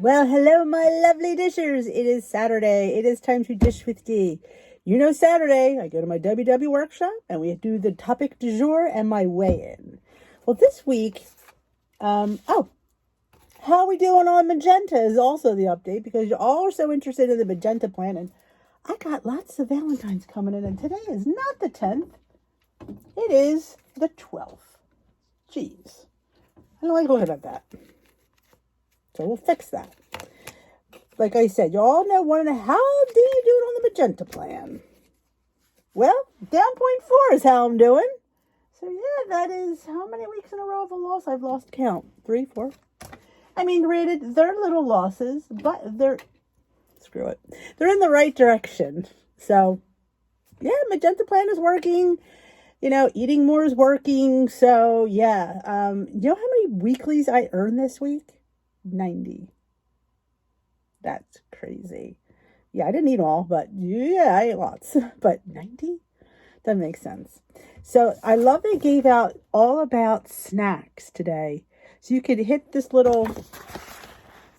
Well, hello, my lovely dishers. It is Saturday. It is time to dish with D. You know, Saturday, I go to my WW workshop and we do the topic du jour and my weigh-in. Well, this week, how are we doing on magenta is also the update because you all are so interested in the magenta plan. And I got lots of Valentine's coming in, and today is not the 10th. It is the 12th. Jeez. I don't like looking at that. So we'll fix that. Like I said, you all know how do you do it on the magenta plan? Well, down 0.4 is how I'm doing. So yeah, that is how many weeks in a row of a loss I've lost count. 3, 4. I mean, granted, they're little losses, but screw it. They're in the right direction. So yeah, magenta plan is working. You know, eating more is working. So yeah, you know how many weeklies I earned this week? 90. That's crazy. Yeah, I didn't eat all, but yeah, I ate lots. But 90? Doesn't make sense. So I love they gave out all about snacks today. So you could hit this little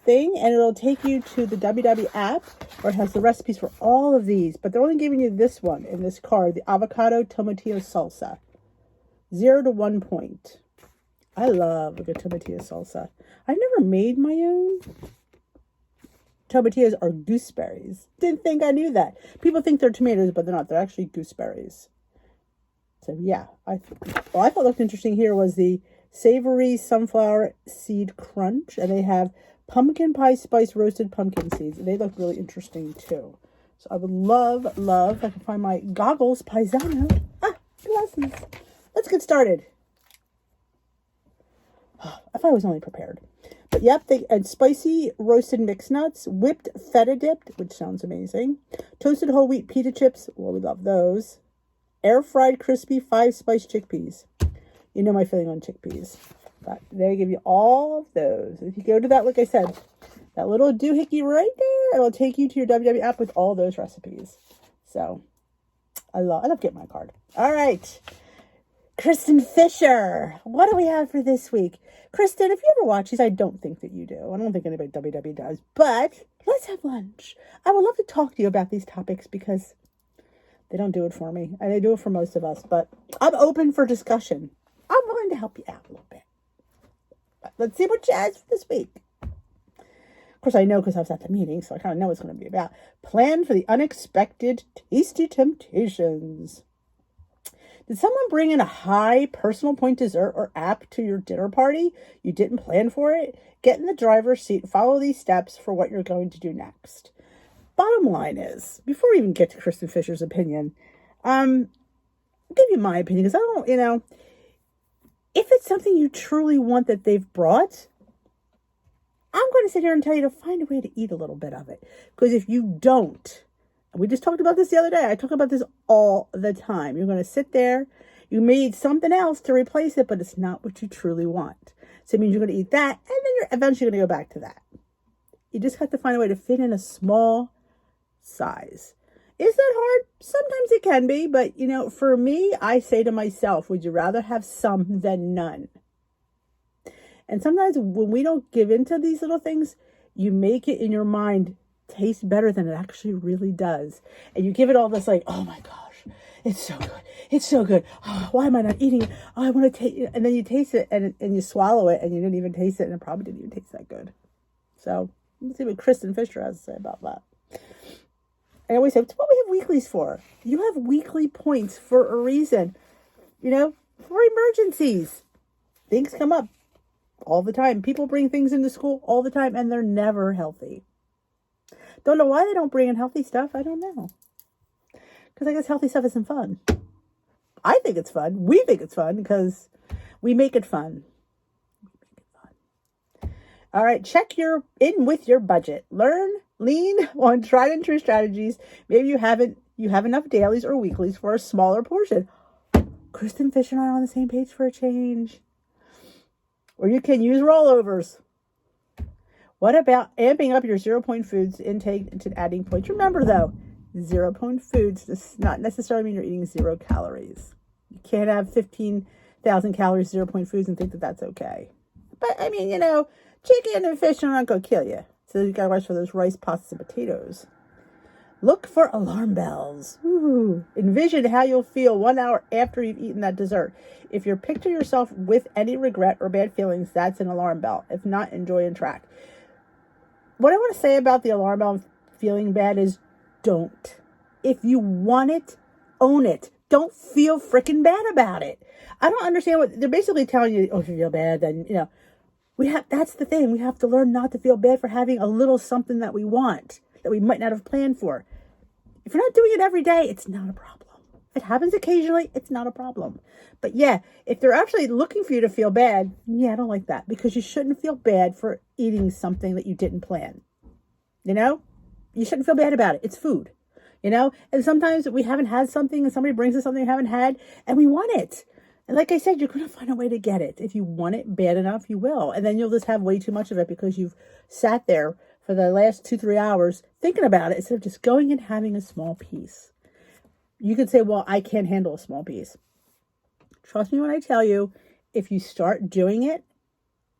thing and it'll take you to the WW app where it has the recipes for all of these. But they're only giving you this one in this card, the avocado tomatillo salsa. 0 to 1 point. I love a good tomatillo salsa. I've never made my own. Tomatillos are gooseberries. Didn't think I knew that. People think they're tomatoes, but they're not. They're actually gooseberries. So yeah, I thought looked interesting here was the savory sunflower seed crunch, and they have pumpkin pie spice roasted pumpkin seeds. They look really interesting too. So I would love if I can find my goggles paisano. Glasses. Let's get started. If I was only prepared. But yep, and spicy roasted mixed nuts, whipped feta dipped, which sounds amazing. Toasted whole wheat pita chips, well, we love those. Air fried crispy 5-spice chickpeas. You know my feeling on chickpeas. But they give you all of those. If you go to that, like I said, that little doohickey right there, it'll take you to your WW app with all those recipes. So I love getting my card. All right. Kristen Fisher. What do we have for this week? Kristen, if you ever watch these, I don't think that you do. I don't think anybody at WW does. But let's have lunch. I would love to talk to you about these topics because they don't do it for me. And they do it for most of us. But I'm open for discussion. I'm willing to help you out a little bit. But let's see what she has for this week. Of course, I know because I was at the meeting, so I kind of know what it's going to be about. Plan for the unexpected tasty temptations. Did someone bring in a high personal point dessert or app to your dinner party? You didn't plan for it? Get in the driver's seat. Follow these steps for what you're going to do next. Bottom line is, before we even get to Kristen Fisher's opinion, I'll give you my opinion because I don't, if it's something you truly want that they've brought, I'm going to sit here and tell you to find a way to eat a little bit of it. Because if you don't, we just talked about this the other day. I talk about this all the time. You're going to sit there. You may eat something else to replace it, but it's not what you truly want. So it means you're going to eat that, and then you're eventually going to go back to that. You just have to find a way to fit in a small size. Is that hard? Sometimes it can be, but, for me, I say to myself, would you rather have some than none? And sometimes when we don't give into these little things, you make it in your mind taste better than it actually really does. And you give it all this like, oh my gosh, it's so good. It's so good. Oh, why am I not eating it? Oh, I want to taste it. And then you taste it and you swallow it and you didn't even taste it and it probably didn't even taste that good. So let's see what Kristen Fisher has to say about that. I always say, it's what we have weeklies for. You have weekly points for a reason. For emergencies. Things come up all the time. People bring things into school all the time and they're never healthy. Don't know why they don't bring in healthy stuff. I don't know. Because I guess healthy stuff isn't fun. I think it's fun. We think it's fun because we make it fun. All right. Check in with your budget. Lean on tried and true strategies. Maybe you have enough dailies or weeklies for a smaller portion. Kristen Fisher and I are on the same page for a change. Or you can use rollovers. What about amping up your 0-point foods intake into adding points? Remember, though, 0-point foods does not necessarily mean you're eating 0 calories. You can't have 15,000 calories 0-point foods and think that that's okay. But, chicken and fish are not going to kill you. So you gotta watch for those rice, pastas, and potatoes. Look for alarm bells. Ooh. Envision how you'll feel 1 hour after you've eaten that dessert. If you picture yourself with any regret or bad feelings, that's an alarm bell. If not, enjoy and track. What I want to say about the alarm bell and feeling bad is don't. If you want it, own it. Don't feel freaking bad about it. I don't understand what they're basically telling you. Oh, if you feel bad, then, that's the thing. We have to learn not to feel bad for having a little something that we want, that we might not have planned for. If you're not doing it every day, it's not a problem. If it happens occasionally, it's not a problem. But yeah, if they're actually looking for you to feel bad, I don't like that, because you shouldn't feel bad for eating something that you didn't plan. You shouldn't feel bad about it. It's food, and sometimes we haven't had something and somebody brings us something we haven't had and we want it. And like I said, you're going to find a way to get it. If you want it bad enough, you will. And then you'll just have way too much of it because you've sat there for the last 2-3 hours thinking about it instead of just going and having a small piece. You could say, well, I can't handle a small piece. Trust me when I tell you, if you start doing it,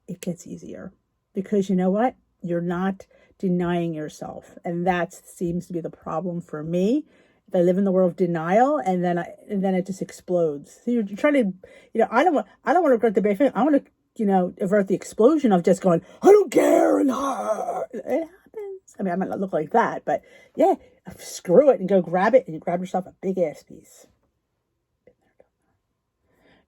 it gets easier. Because you know what? You're not denying yourself. And that seems to be the problem for me. I live in the world of denial, and then it just explodes. So you're trying to, I don't want to avert the bad feeling. I want to, avert the explosion of just going, I don't care, and it happens. I mean, I might not look like that, but yeah, screw it and go grab it, and you grab yourself a big ass piece.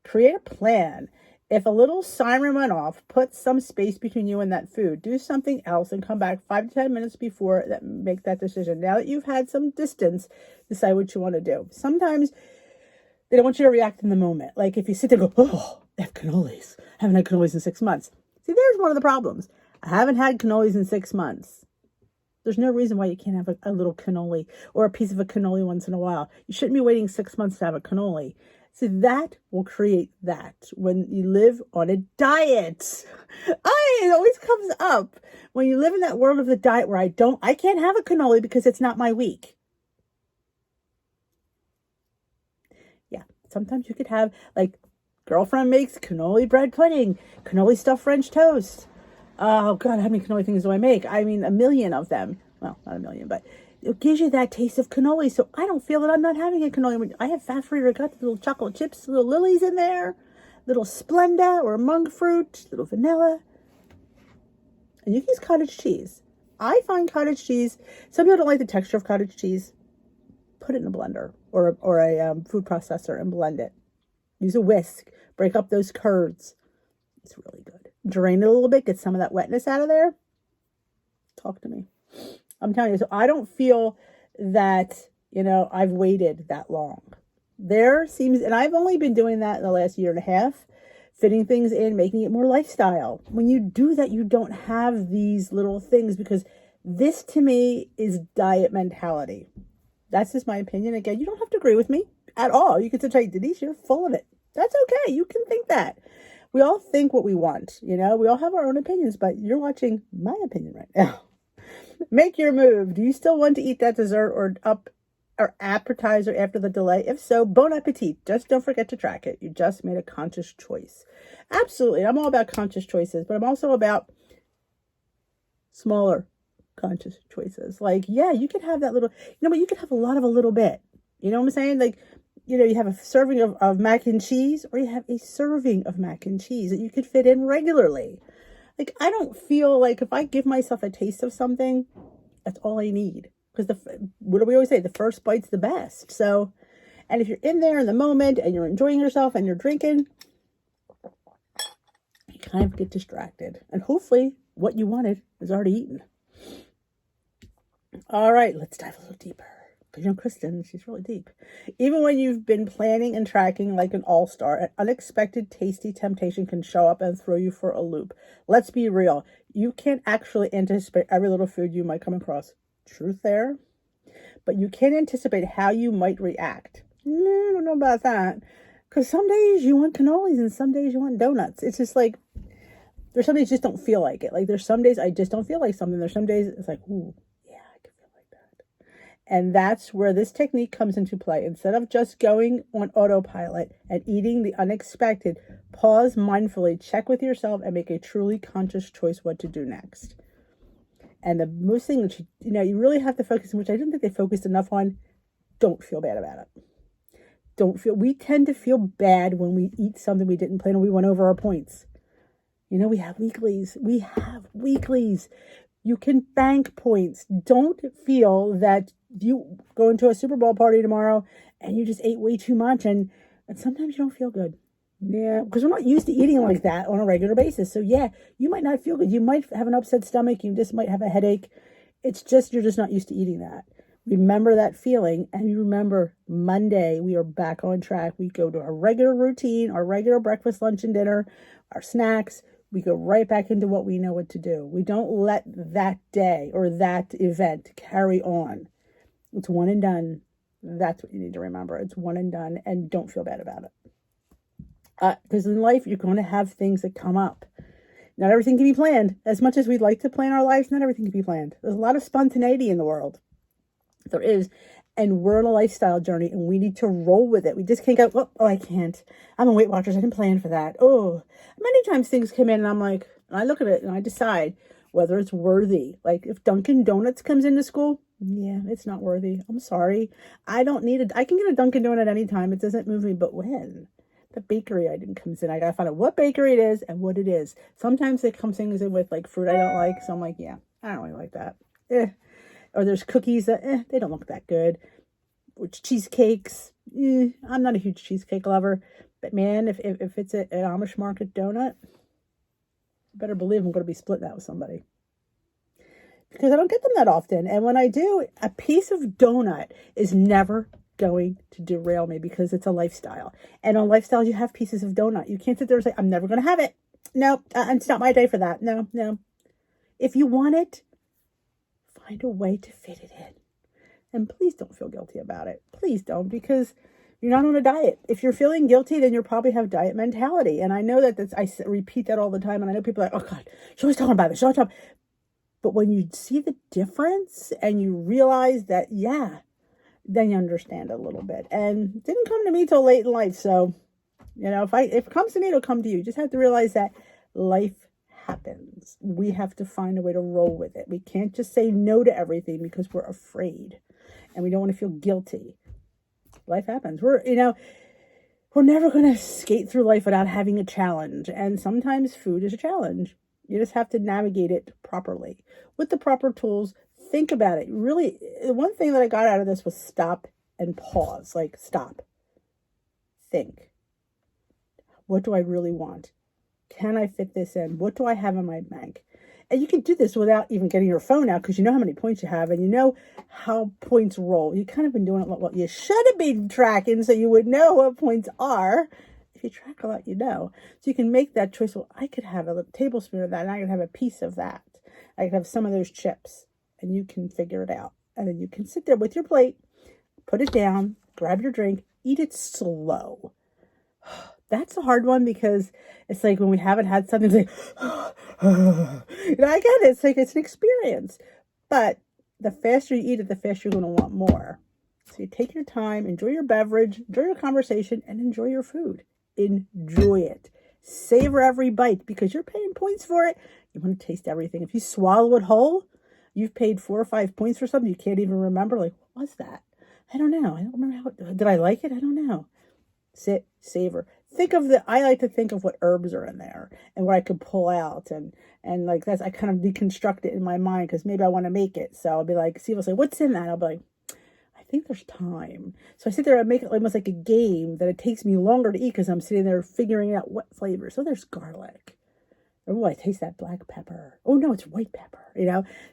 Create a plan. If a little siren went off, put some space between you and that food. Do something else and come back 5 to 10 minutes before that. Make that decision. Now that you've had some distance, decide what you want to do. Sometimes they don't want you to react in the moment. Like if you sit there and go, oh, I have cannolis. I haven't had cannolis in 6 months. See, there's one of the problems. I haven't had cannolis in 6 months. There's no reason why you can't have a little cannoli or a piece of a cannoli once in a while. You shouldn't be waiting 6 months to have a cannoli. So that will create that when you live on a diet. It always comes up when you live in that world of the diet where I can't have a cannoli because it's not my week. Yeah, sometimes you could have, like, girlfriend makes cannoli bread pudding, cannoli stuffed French toast. Oh God, how many cannoli things do I make? I mean, a million of them. Well, not a million, but it gives you that taste of cannoli. So I don't feel that I'm not having a cannoli. I have fat-free ricotta, little chocolate chips, little lilies in there, little Splenda or monk fruit, little vanilla. And you can use cottage cheese. I find cottage cheese, some people don't like the texture of cottage cheese. Put it in a blender or a food processor and blend it. Use a whisk. Break up those curds. It's really good. Drain it a little bit. Get some of that wetness out of there. Talk to me. I'm telling you, so I don't feel that, I've waited that long. And I've only been doing that in the last year and a half, fitting things in, making it more lifestyle. When you do that, you don't have these little things, because this to me is diet mentality. That's just my opinion. Again, you don't have to agree with me at all. You can say, Denise, you're full of it. That's okay. You can think that. We all think what we want, we all have our own opinions, but you're watching my opinion right now. Make your move. Do you still want to eat that dessert or appetizer after the delay? If so, bon appetit. Just don't forget to track it. You just made a conscious choice. Absolutely. I'm all about conscious choices, but I'm also about smaller conscious choices. Like, yeah, you can have that little, but you can have a lot of a little bit. You know what I'm saying? Like, you have a serving of mac and cheese, or you have a serving of mac and cheese that you could fit in regularly. Like, I don't feel like if I give myself a taste of something, that's all I need. Because what do we always say? The first bite's the best. So, and if you're in there in the moment and you're enjoying yourself and you're drinking, you kind of get distracted. And hopefully what you wanted is already eaten. All right, let's dive a little deeper. Because Kristen, she's really deep. Even when you've been planning and tracking like an all-star, an unexpected tasty temptation can show up and throw you for a loop. Let's be real. You can't actually anticipate every little food you might come across. Truth there. But you can anticipate how you might react. I don't know about that. Because some days you want cannolis and some days you want donuts. It's just like, there's some days you just don't feel like it. Like, there's some days I just don't feel like something. There's some days it's like, ooh. And that's where this technique comes into play. Instead of just going on autopilot and eating the unexpected, pause mindfully, check with yourself, and make a truly conscious choice what to do next. And the most thing that you really have to focus on, which I didn't think they focused enough on, don't feel bad about it. We tend to feel bad when we eat something we didn't plan or we went over our points. We have weeklies. You can bank points. Don't feel that you go into a Super Bowl party tomorrow and you just ate way too much and sometimes you don't feel good. Yeah, because we're not used to eating like that on a regular basis. So yeah, you might not feel good. You might have an upset stomach. You just might have a headache. It's just, you're just not used to eating that. Remember that feeling, and you remember Monday, we are back on track. We go to our regular routine, our regular breakfast, lunch, and dinner, our snacks. We go right back into what we know what to do. We don't let that day or that event carry on. It's one and done. That's what you need to remember. It's one and done, and don't feel bad about it. Because in life, you're going to have things that come up. Not everything can be planned. As much as we'd like to plan our lives, not everything can be planned. There's a lot of spontaneity in the world. There is. And we're on a lifestyle journey, and we need to roll with it. We just can't go, oh, I can't. I'm a Weight Watchers. I didn't plan for that. Oh, many times things come in, and I'm like, and I look at it, and I decide whether it's worthy. Like, if Dunkin' Donuts comes into school, yeah, it's not worthy. I'm sorry. I don't need it. I can get a Dunkin' Donut anytime. It doesn't move me, but when the bakery item comes in, I gotta find out what bakery it is and what it is. Sometimes it comes things in with like fruit I don't like, so I'm like, yeah, I don't really like that. Or there's cookies that they don't look that good. Which cheesecakes, I'm not a huge cheesecake lover, but man, if it's an Amish market donut, you better believe I'm going to be splitting that with somebody, because I don't get them that often. And when I do, a piece of donut is never going to derail me, because it's a lifestyle. And on lifestyles, you have pieces of donut. You can't sit there and say, I'm never going to have it. No, it's not my day for that. No. If you want it, find a way to fit it in. And please don't feel guilty about it. Please don't, because you're not on a diet. If you're feeling guilty, then you probably have diet mentality. And I know that I repeat that all the time. And I know people are like, oh God, she's always talking about this. But when you see the difference and you realize that, yeah, then you understand a little bit. And it didn't come to me till late in life. So, if it comes to me, it'll come to you. You just have to realize that life happens. We have to find a way to roll with it. We can't just say no to everything because we're afraid and we don't want to feel guilty. Life happens. We're never going to skate through life without having a challenge. And sometimes food is a challenge. You just have to navigate it properly with the proper tools. Think about it. Really, one thing that I got out of this was stop and pause. Like, stop. Think. What do I really want? Can I fit this in? What do I have in my bank? And you can do this without even getting your phone out, because you know how many points you have and you know how points roll. You kind of been doing it. Well, you should have been tracking so you would know what points are. If you track a lot, you know. So you can make that choice. Well, I could have a tablespoon of that, and I could have a piece of that. I could have some of those chips, and you can figure it out. And then you can sit there with your plate, put it down, grab your drink, eat it slow. That's a hard one, because it's like when we haven't had something, it's like, I get it. It's like, it's an experience. But the faster you eat it, the faster you're going to want more. So you take your time, enjoy your beverage, enjoy your conversation, and enjoy your food. Enjoy it. Savor every bite, because you're paying points for it. You want to taste everything. If you swallow it whole, you've paid 4 or 5 points for something you can't even remember. Like, what was that? I don't know. I don't remember did I like it? I don't know. Sit, savor. I like to think of what herbs are in there and what I could pull out, and like that's, I kind of deconstruct it in my mind, because maybe I want to make it. So I'll be like, Steve will say, what's in that? I'll be like, I think there's thyme. So I sit there and make it almost like a game that it takes me longer to eat, because I'm sitting there figuring out what flavor. So there's garlic. Oh, I taste that black pepper. Oh no, it's white pepper,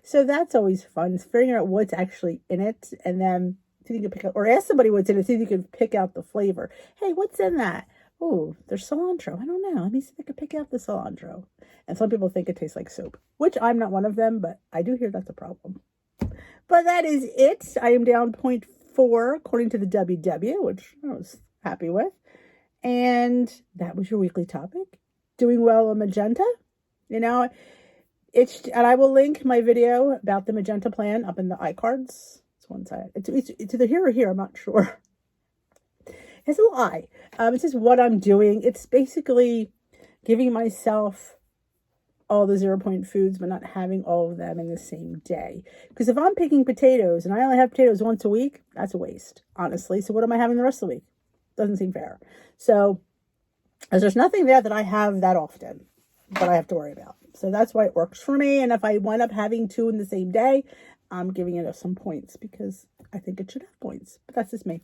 So that's always fun, is figuring out what's actually in it, and then see if you can pick out, or ask somebody what's in it, see if you can pick out the flavor. Hey, what's in that? Oh, there's cilantro. I don't know. Let me see if I can pick out the cilantro. And some people think it tastes like soap, which I'm not one of them, but I do hear that's a problem. But that is it. I am down 0.4 according to the WW, which I was happy with. And that was your weekly topic. Doing well on magenta. And I will link my video about the magenta plan up in the iCards. It's one side. It's either here or here. I'm not sure. It's a lie. It's just what I'm doing. It's basically giving myself all the 0-point foods, but not having all of them in the same day. Because if I'm picking potatoes and I only have potatoes once a week, that's a waste, honestly. So what am I having the rest of the week? Doesn't seem fair. So as there's nothing there that I have that often, but I have to worry about. So that's why it works for me. And if I wind up having 2 in the same day, I'm giving it some points because I think it should have points. But that's just me.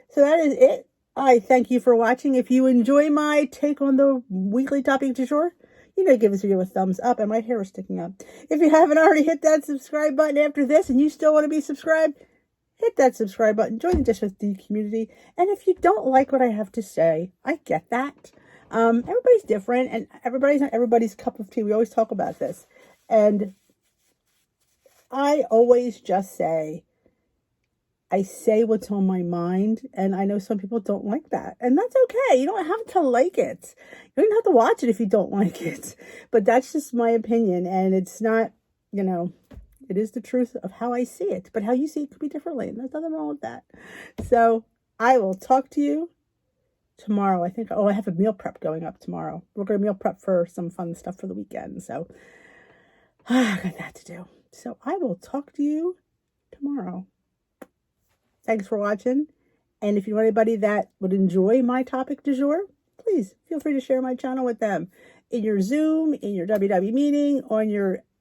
So that is it. I thank you for watching. If you enjoy my take on the weekly topic du jour, give this video a thumbs up, and my hair is sticking up. If you haven't already hit that subscribe button after this and you still want to be subscribed, hit that subscribe button. Join the Dish with D community. And if you don't like what I have to say, I get that. Everybody's different, and everybody's not everybody's cup of tea. We always talk about this. And I always just say, I say what's on my mind, and I know some people don't like that, and that's okay. You don't have to like it. You don't have to watch it if you don't like it, but that's just my opinion, and it's not, it is the truth of how I see it, but how you see it could be differently, and there's nothing wrong with that. So I will talk to you tomorrow. I think, I have a meal prep going up tomorrow. We're going to meal prep for some fun stuff for the weekend, so I got that to do. So I will talk to you tomorrow. Thanks for watching. And if you know anybody that would enjoy my topic du jour, please feel free to share my channel with them. In your Zoom, in your WW meeting,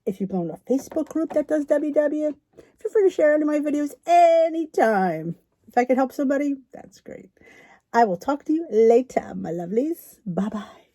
if you belong to a Facebook group that does WW, feel free to share any of my videos anytime. If I can help somebody, that's great. I will talk to you later, my lovelies. Bye-bye.